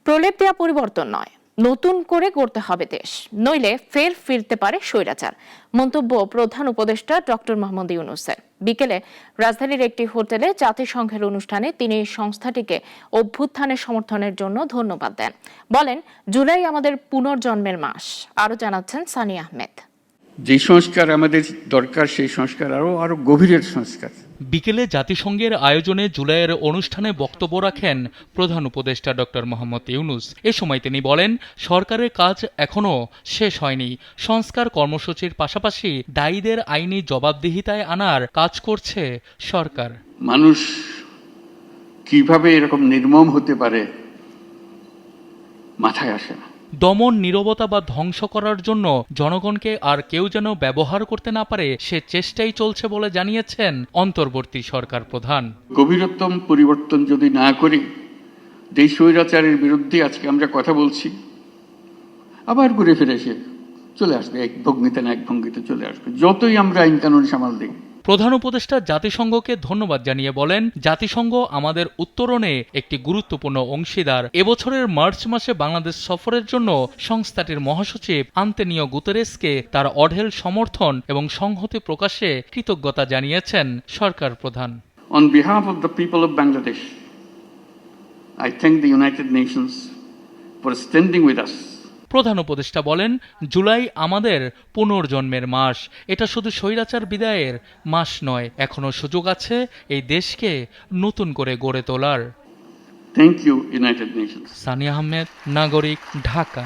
প্রলেপ দেয়া পরিবর্তন নয়, নতুন করে গড়তে হবে দেশ, নইলে ফের ফিরতে পারে স্বৈরাচার। মন্তব্য প্রধান উপদেষ্টা ডক্টর মোহাম্মদ ইউনূসের। বিকেলে রাজধানীর একটি হোটেলে জাতিসংঘের অনুষ্ঠানে তিনি সংস্থাটিকে অভ্যুত্থানের সমর্থনের জন্য ধন্যবাদ দেন। বলেন, জুলাই আমাদের পুনর্জন্মের মাস। আরো জানাচ্ছেন সানি আহমেদ। যে সংস্কার আমাদের দরকার সেই সংস্কার আরো গভীরের সংস্কার। বিকেলে জাতিসংঘের আয়োজনে জুলাইয়ের অনুষ্ঠানে বক্তব্য রাখেন প্রধান উপদেষ্টা ডক্টর মোহাম্মদ ইউনূস। এ সময় তিনি বলেন, সরকারের কাজ এখনো শেষ হয়নি। সংস্কার কর্মসূচির পাশাপাশি দায়ীদের আইনি জবাবদিহিতায় আনার কাজ করছে সরকার। মানুষ কিভাবে এরকম নির্মম হতে পারে মাথায় আসে না। দমন, নীরবতা বা ধ্বংস করার জন্য জনগণকে আর কেউ যেন ব্যবহার করতে না পারে সে চেষ্টাই চলছে বলে জানিয়েছেন অন্তর্বর্তী সরকার প্রধান। গভীরতম পরিবর্তন যদি না করি, দেশ স্বৈরাচারের বিরুদ্ধে আজকে আমরা কথা বলছি, আবার ঘুরে ফিরে এসে চলে আসবে এক ভঙ্গিতে না এক ভঙ্গিতে চলে আসবে, যতই আমরা আইন কানুন সামাল দিই। প্রধান উপদেষ্টা জাতিসংঘকে ধন্যবাদ জানিয়ে বলেন, জাতিসংঘ আমাদের উত্তরণে একটি গুরুত্বপূর্ণ অংশীদার। এবছরের মার্চ মাসে বাংলাদেশ সফরের জন্য সংস্থাটির মহাসচিব আন্তোনিও গুতেরেসকে তার অঢেল সমর্থন এবং সংহতি প্রকাশে কৃতজ্ঞতা জানিয়েছেন সরকার প্রধান। On behalf of the people of Bangladesh, I thank the United Nations for standing with us. প্রধান উপদেষ্টা বলেন, জুলাই আমাদের পুনর্জন্মের মাস। এটা শুধু স্বৈরাচার বিদায়ের মাস নয়, এখনো সুযোগ আছে এই দেশকে নতুন করে গড়ে তোলার। Thank you, United Nations. Sunny Ahmed, নাগরিক, ঢাকা।